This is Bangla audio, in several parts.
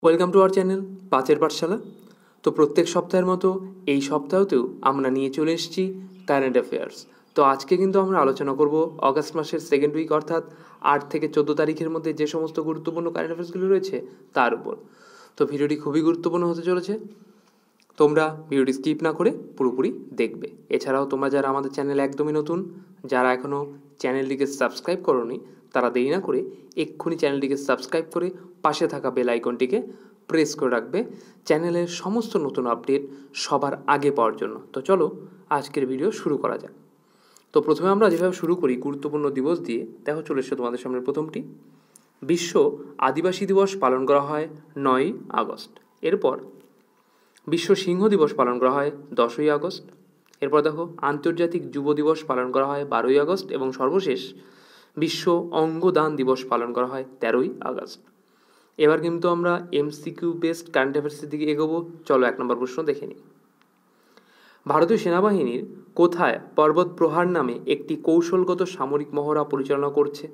ওয়েলকাম টু আওয়ার চ্যানেল পাঁচের পাঠশালা। তো প্রত্যেক সপ্তাহের মতো এই সপ্তাহতেও আমরা নিয়ে চলে এসেছি কারেন্ট অ্যাফেয়ার্স। তো আজকে কিন্তু আমরা আলোচনা করব অগাস্ট মাসের সেকেন্ড উইক অর্থাৎ 8 থেকে 14 তারিখের মধ্যে যে সমস্ত গুরুত্বপূর্ণ কারেন্ট অ্যাফেয়ার্সগুলো রয়েছে তার উপর। তো ভিডিওটি খুবই গুরুত্বপূর্ণ হতে চলেছে, তোমরা ভিডিওটি স্কিপ না করে পুরোপুরি দেখবে। এছাড়াও তোমরা যারা আমাদের চ্যানেল একদমই নতুন, যারা এখনও চ্যানেলটিকে সাবস্ক্রাইব করোনি, তারা দেরি না করে এক্ষুনি চ্যানেলটিকে সাবস্ক্রাইব করে পাশে থাকা বেল আইকনটিকে প্রেস করে রাখবে চ্যানেলের সমস্ত নতুন আপডেট সবার আগে পাওয়ার জন্য। তো চলো আজকের ভিডিও শুরু করা যাক। তো প্রথমে আমরা যেভাবে শুরু করি গুরুত্বপূর্ণ দিবস দিয়ে, দেখো চলে এসেছে তোমাদের সামনে প্রথমটি। বিশ্ব আদিবাসী দিবস পালন করা হয় 9ই আগস্ট। এরপর বিশ্ব সিংহ দিবস পালন করা হয় 10ই আগস্ট। এরপর দেখো আন্তর্জাতিক যুব দিবস পালন করা হয় 12ই আগস্ট এবং সর্বশেষ বিশ্ব অঙ্গদান দিবস পালন করা হয় 13ই আগস্ট। এবার কিন্তু আমরা এমসিকিউ বেসড কারেন্ট অ্যাফেয়ার্সের দিকে এগোবো। চলো 1 নম্বর প্রশ্ন দেখে নিই। ভারতীয় সেনাবাহিনীর কোথায় পর্বত প্রহার নামে একটি কৌশলগত সামরিক মহড়া পরিচালনা করছে?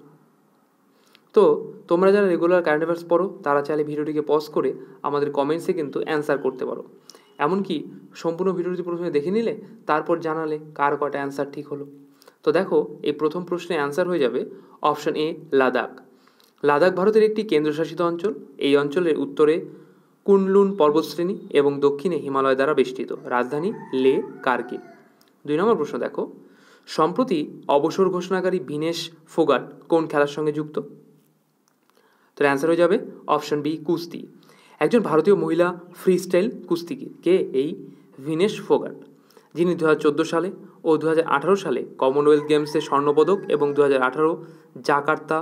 তো তোমরা যারা রেগুলার কারেন্ট অ্যাফেয়ার্স পড়ো তারা চাইলে ভিডিওটিকে পজ করে আমাদের কমেন্টসে কিন্তু অ্যান্সার করতে পারো। এমনকি সম্পূর্ণ ভিডিওটি প্রথমে দেখে নিলে তারপর জানালে কার কটা অ্যান্সার ঠিক হলো। তো দেখো এই প্রথম প্রশ্নে অ্যান্সার হয়ে যাবে অপশন এ লাদাখ। লাদাখ ভারতের একটি কেন্দ্রশাসিত অঞ্চল। এই অঞ্চলের উত্তরে কুনলুন পর্বতশ্রেণী এবং দক্ষিণে হিমালয় দ্বারা বেষ্টিত। রাজধানী লে কার্গিল। 2 নম্বর প্রশ্ন দেখো, সম্প্রতি অবসর ঘোষণাকারী ভিনেশ ফোগাট কোন খেলার সঙ্গে যুক্ত? তো অ্যান্সার হয়ে যাবে অপশন বি কুস্তি। একজন ভারতীয় মহিলা ফ্রি স্টাইল কুস্তিগির কে এই ভিনেশ ফোগাট, যিনি 2014 সালে ও 2018 সালে কমনওয়েলথ গেমসে স্বর্ণপদক এবং 2018 জাকার্তা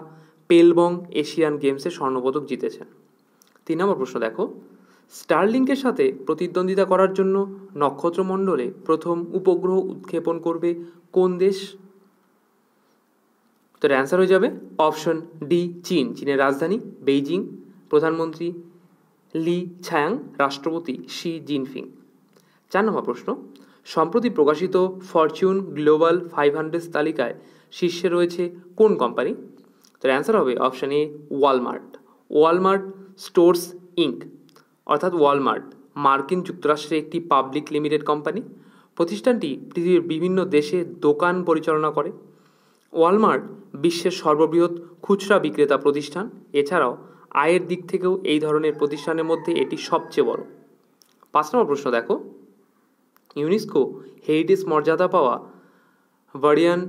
পেলবং এশিয়ান গেমসে স্বর্ণপদক জিতেছেন। 3 নম্বর প্রশ্ন দেখো, স্টারলিংকের সাথে প্রতিদ্বন্দ্বিতা করার জন্য নক্ষত্রমণ্ডলে প্রথম উপগ্রহ উৎক্ষেপণ করবে কোন দেশ? তো অ্যান্সার হয়ে যাবে অপশন ডি চীন। চীনের রাজধানী বেইজিং। প্রধানমন্ত্রী লি ছায়াং, রাষ্ট্রপতি শি জিনপিং। 4 নম্বর প্রশ্ন, সম্প্রতি প্রকাশিত ফরচুন গ্লোবাল 500 তালিকায় শীর্ষে রয়েছে কোন কোম্পানি? তো অ্যান্সার হবে অপশন এ ওয়ালমার্ট। ওয়ালমার্ট স্টোরস ইঙ্ক অর্থাৎ ওয়ালমার্ট মার্কিন যুক্তরাষ্ট্রের একটি পাবলিক লিমিটেড কোম্পানি। প্রতিষ্ঠানটি পৃথিবীর বিভিন্ন দেশে দোকান পরিচালনা করে। ওয়ালমার্ট বিশ্বের সর্ববৃহৎ খুচরা বিক্রেতা প্রতিষ্ঠান। এছাড়াও আয়ের দিক থেকেও এই ধরনের প্রতিষ্ঠানের মধ্যে এটি সবচেয়ে বড়। 5 নম্বর প্রশ্ন দেখো, ইউনেস্কো হেরিটেজ মর্যাদা পাওয়া ভারিয়ান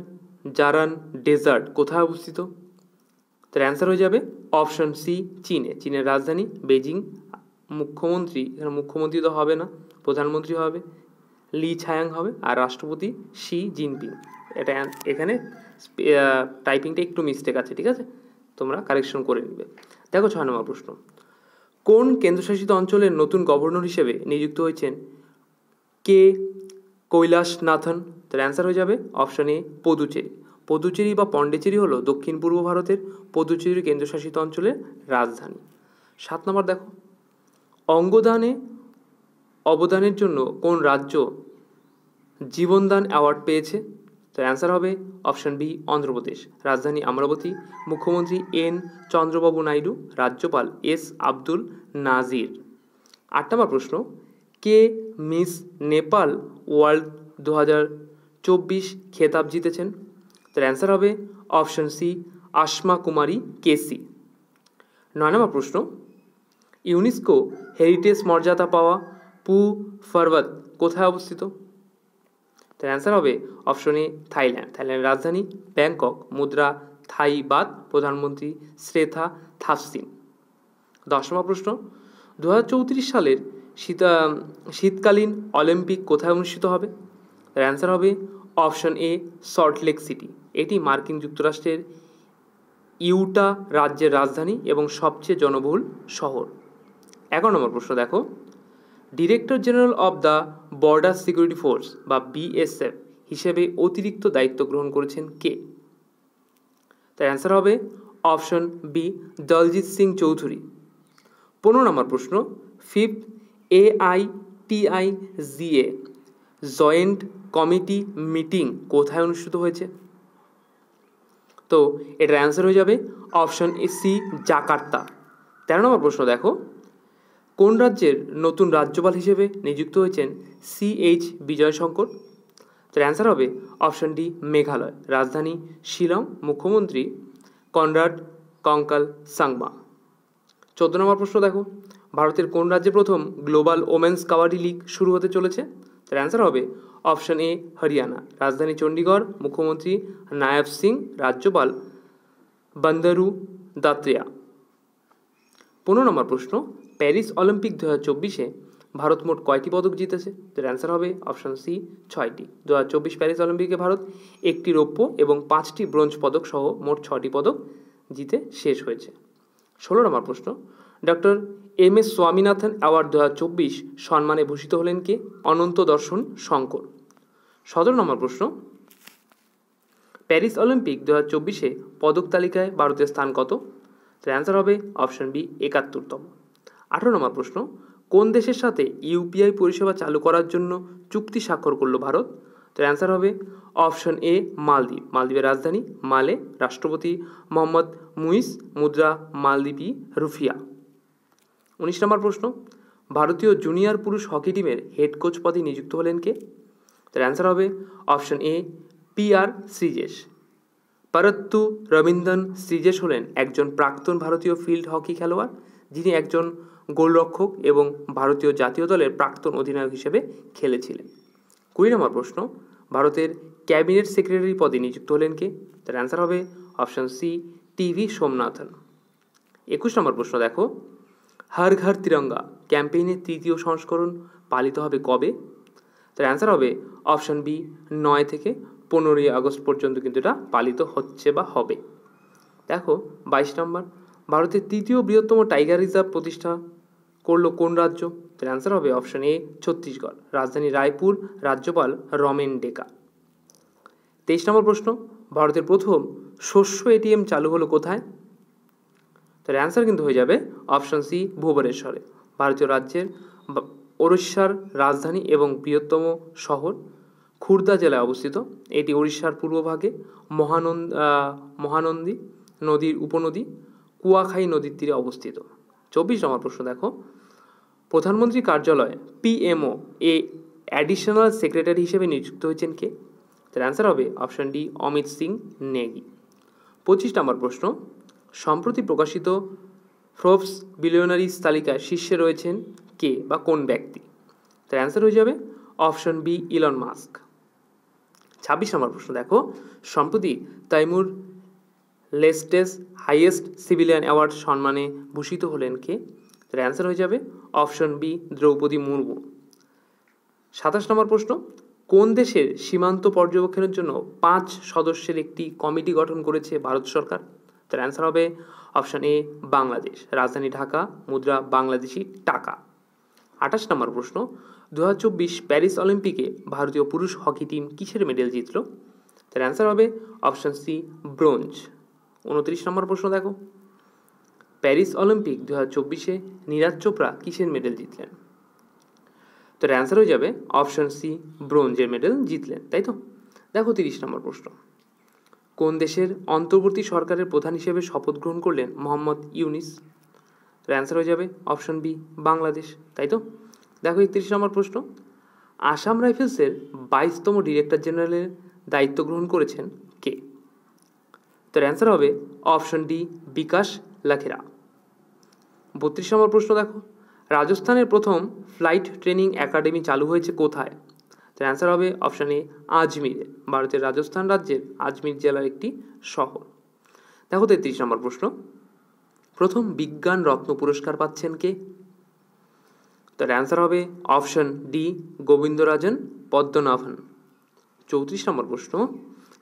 জারান ডেজার্ট কোথায় অবস্থিত? তার অ্যান্সার হয়ে যাবে অপশন সি চীনে। চীনের রাজধানী বেজিং। মুখ্যমন্ত্রী, এখানে মুখ্যমন্ত্রী তো হবে না, প্রধানমন্ত্রী হবে, লি ছায়াং হবে, আর রাষ্ট্রপতি শি জিনপিং। এটা এখানে টাইপিংটা একটু মিস্টেক আছে, ঠিক আছে, তোমরা কারেকশন করে নিবে। দেখো 6 নম্বর প্রশ্ন, কোন কেন্দ্রশাসিত অঞ্চলের নতুন গভর্নর হিসেবে নিযুক্ত হয়েছেন কে কৈলাসনাথন? তার অ্যান্সার হয়ে যাবে অপশন এ পদুচেরি। পদুচেরি বা পন্ডিচেরি হলো দক্ষিণ পূর্ব ভারতের পদুচেরি কেন্দ্রশাসিত অঞ্চলের রাজধানী। 7 নম্বর দেখো, অঙ্গদানে অবদানের জন্য কোন রাজ্য জীবনদান অ্যাওয়ার্ড পেয়েছে? তো অ্যান্সার হবে অপশন বি অন্ধ্রপ্রদেশ। রাজধানী অমরাবতী। মুখ্যমন্ত্রী এন চন্দ্রবাবু নাইডু। রাজ্যপাল এস আব্দুল নাজির। 8 নম্বর প্রশ্ন, কে মিস নেপাল ওয়ার্ল্ড 2024 খেতাব জিতেছেন? তার অ্যান্সার হবে অপশন সি আসমা কুমারী কেসি। 9 নম্বর প্রশ্ন, ইউনেস্কো হেরিটেজ মর্যাদা পাওয়া পু পর্বত কোথায় অবস্থিত? তার অ্যান্সার হবে অপশন এ থাইল্যান্ড। থাইল্যান্ডের রাজধানী ব্যাংকক। মুদ্রা থাই বাত। প্রধানমন্ত্রী শ্রেথা থাপসিন। 10 নম্বর প্রশ্ন, 2034 সালের শীতকালীন অলিম্পিক কোথায় অনুষ্ঠিত হবে? তার অ্যান্সার হবে অপশন এ সল্টলেক সিটি। এটি মার্কিন যুক্তরাষ্ট্রের ইউটা রাজ্যের রাজধানী এবং সবচেয়ে জনবহুল শহর। 11 নম্বর প্রশ্ন দেখো, director general of the border security force বা বিএসএফ হিসেবে অতিরিক্ত দায়িত্ব গ্রহণ করেছেন কে? তার অ্যান্সার হবে অপশন বি দলজিৎ সিং চৌধুরী। 15 নম্বর প্রশ্ন, fifth AITIGA joint committee meeting কোথায় অনুষ্ঠিত হয়েছে? তো এটার অ্যান্সার হয়ে যাবে অপশন সি জাকার্তা। 13 নম্বর প্রশ্ন দেখো, কোন রাজ্যের নতুন রাজ্যপাল হিসেবে নিযুক্ত হয়েছেন CH বিজয়শঙ্কর? তার অ্যান্সার হবে অপশন ডি মেঘালয়, রাজধানী শিলং, মুখ্যমন্ত্রী কনরাড কঙ্কাল সাংমা। 14 নম্বর প্রশ্ন দেখো, ভারতের কোন রাজ্যে প্রথম গ্লোবাল ওমেন্স কাবাডি লিগ শুরু হতে চলেছে? তার অ্যান্সার হবে অপশন এ হরিয়ানা, রাজধানী চণ্ডীগড়, মুখ্যমন্ত্রী নায়াব সিং, রাজ্যপাল বন্দরু দাত্রেয়া। 15 নম্বর প্রশ্ন, প্যারিস অলিম্পিক 2024-এ ভারত মোট কয়টি পদক জিতেছে? তার অ্যান্সার হবে অপশন সি 6টি। 2024 প্যারিস অলিম্পিকে ভারত 1টি রৌপ্য এবং 5টি ব্রোঞ্জ পদক সহ মোট 6টি পদক জিতে শেষ হয়েছে। 16 নম্বর প্রশ্ন, ডক্টর MS স্বামীনাথন অ্যাওয়ার্ড 2024 সম্মানে ভূষিত হলেন কে? অনন্ত দর্শন শঙ্কর। 17 নম্বর প্রশ্ন, প্যারিস অলিম্পিক 2024-এ পদক তালিকায় ভারতের স্থান কত? তার অ্যান্সার হবে অপশন বি 71তম। 18 নম্বর প্রশ্ন, কোন দেশের সাথে UPI পরিষেবা চালু করার জন্য চুক্তি স্বাক্ষর করল ভারত? তার অ্যান্সার হবে অপশন এ মালদ্বীপ, মালদ্বীপের রাজধানী মালে, রাষ্ট্রপতি মোহাম্মদ মুইস, মুদ্রা মালদ্বীপি রুফিয়া। 19 নম্বর প্রশ্ন, ভারতীয় জুনিয়র পুরুষ হকি টিমের হেড কোচ পদে নিযুক্ত হলেন কে? তার অ্যান্সার হবে option A PR Sreejesh. Parattu Raveendran Sreejesh হলেন একজন প্রাক্তন ভারতীয় ফিল্ড হকি খেলোয়াড়, যিনি একজন গোলরক্ষক এবং ভারতীয় জাতীয় দলের প্রাক্তন অধিনায়ক হিসেবে খেলেছিলেন। 20 নম্বর প্রশ্ন, ভারতের ক্যাবিনেট সেক্রেটারি পদে নিযুক্ত হলেন কে? তার অ্যান্সার হবে অপশন সি TV সোমনাথন। 21 নম্বর প্রশ্ন দেখো, হর ঘর তিরঙ্গা ক্যাম্পেইনের 3য় সংস্করণ পালিত হবে কবে? তার অ্যান্সার হবে অপশন বি 9 থেকে 15ই আগস্ট পর্যন্ত কিন্তু এটা পালিত হচ্ছে বা হবে। দেখো 22 নম্বর, ভারতের 3য় বৃহত্তম টাইগার রিজার্ভ প্রতিষ্ঠা করলো কোন রাজ্য? তার অ্যান্সার হবে অপশন এ ছত্তিশগড়, রাজধানী রায়পুর, রাজ্যপাল রমেন ডেকা। 23 নম্বর প্রশ্ন, ভারতের প্রথম শস্য ATM চালু হলো কোথায়? তার অ্যান্সার কিন্তু হয়ে যাবে অপশন সি ভুবনেশ্বরে, ভারতীয় রাজ্যের ওড়িশার রাজধানী এবং বৃহত্তম শহর খুর্দা জেলায় অবস্থিত। এটি ওড়িশার পূর্বভাগে মহানন্দী নদীর উপনদী কুয়াখাই নদীর তীরে অবস্থিত। 24 নম্বর প্রশ্ন দেখো, প্রধানমন্ত্রী কার্যালয় PMO এ অ্যাডিশনাল সেক্রেটারি হিসেবে নিযুক্ত হয়েছেন কে? তার অ্যান্সার হবে option D Amit Singh Nikki. 25 নম্বর প্রশ্ন, সম্প্রতি প্রকাশিত ফোর্বস বিলিয়নারিজ তালিকায় শীর্ষে রয়েছেন কে বা কোন ব্যক্তি? তার অ্যান্সার হয়ে যাবে অপশন বি ইলন মাস্ক। 26 নম্বর প্রশ্ন দেখো, সম্প্রতি তাইমুর লেস্টেস হাইয়েস্ট সিভিলিয়ান অ্যাওয়ার্ড সম্মানে ভূষিত হলেন কে? তার অ্যান্সার হয়ে যাবে অপশন বি দ্রৌপদী মুর্মু। 27 নম্বর প্রশ্ন, কোন দেশের সীমান্ত পর্যবেক্ষণের জন্য 5 সদস্যের একটি কমিটি গঠন করেছে ভারত সরকার? তার অ্যান্সার হবে অপশন এ বাংলাদেশ, রাজধানী ঢাকা, মুদ্রা বাংলাদেশি টাকা। 28 নম্বর প্রশ্ন, 2024 প্যারিস অলিম্পিকে ভারতীয় পুরুষ হকি টিম কিসের মেডেল জিতল? তার অ্যান্সার হবে অপশন সি ব্রোঞ্জ। 29 নম্বর প্রশ্ন দেখো, প্যারিস অলিম্পিক 2024-এ নীরাজ চোপড়া কিসের মেডেল জিতলেন? তো অ্যান্সার হয়ে যাবে অপশন সি ব্রোঞ্জের মেডেল জিতলেন, তাই তো। দেখো 30 নম্বর প্রশ্ন, কোন দেশের অন্তর্বর্তী সরকারের প্রধান হিসেবে শপথ গ্রহণ করলেন মোহাম্মদ ইউনিস? তো অ্যান্সার হয়ে যাবে অপশন বি বাংলাদেশ, তাই তো। দেখো 31 নম্বর প্রশ্ন, আসাম রাইফেলসের 22তম ডিরেক্টর জেনারেলের দায়িত্ব গ্রহণ করেছেন কে? তো অ্যান্সার হবে অপশন ডি বিকাশ লাখেরা। 32 নম্বর প্রশ্ন দেখো, রাজস্থানের প্রথম ফ্লাইট ট্রেনিং একাডেমি চালু হয়েছে কোথায়? তার অ্যান্সার হবে অপশন এ আজমিরে, ভারতের রাজস্থান রাজ্যের আজমির জেলার একটি শহর। দেখো 33 নম্বর প্রশ্ন, প্রথম বিজ্ঞান রত্ন পুরস্কার পাচ্ছেন কে? তার অ্যান্সার হবে অপশন ডি গোবিন্দরাজন পদ্মনাভন। 34 নম্বর প্রশ্ন,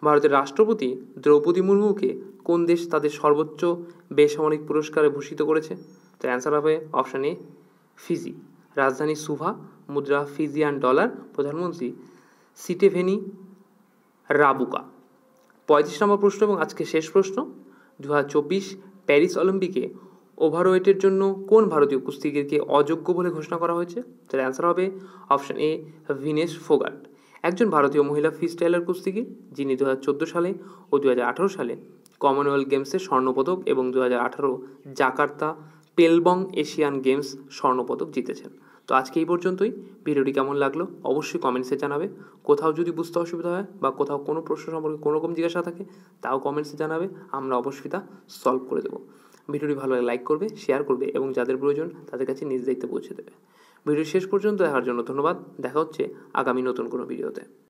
ভারতের রাষ্ট্রপতি দ্রৌপদী মুর্মুকে কোন দেশ তাদের সর্বোচ্চ বেসামরিক পুরস্কারে ভূষিত করেছে? তার অ্যান্সার হবে অপশন এ ফিজি, রাজধানী সুভা, মুদ্রা ফিজিয়ান ডলার, প্রধানমন্ত্রী সিটেভেনি রাবুকা। 35 নম্বর প্রশ্ন এবং আজকে শেষ প্রশ্ন, 2024 প্যারিস অলিম্পিকে ওভারওয়েটের জন্য কোন ভারতীয় কুস্তিগিরকে অযোগ্য বলে ঘোষণা করা হয়েছে? তার অ্যান্সার হবে অপশন এ ভিনেশ ফোগাট, একজন ভারতীয় মহিলা ফ্রিস্টাইলার কুস্তিগির, যিনি 2014 সালে ও 2018 সালে কমনওয়েলথ গেমসে স্বর্ণপদক এবং 2018 জাকার্তা পেলবং এশিয়ান গেমস স্বর্ণপদক জিতেছেন। তো আজকে এই পর্যন্তই। ভিডিওটি কেমন লাগলো অবশ্যই কমেন্টসে জানাবে। কোথাও যদি বুঝতে অসুবিধা হয় বা কোথাও কোনো প্রশ্ন সম্পর্কে কোনো রকম জিজ্ঞাসা থাকে তাও কমেন্টসে জানাবে, আমরা অবশ্যই তা সলভ করে দেবো। ভিডিওটি ভালো লাগে লাইক করবে, শেয়ার করবে এবং যাদের প্রয়োজন তাদের কাছে নিজ দায়িত্বে পৌঁছে দেবে। ভিডিও শেষ পর্যন্ত দেখার জন্য ধন্যবাদ। দেখা হচ্ছে আগামী নতুন কোনো ভিডিওতে।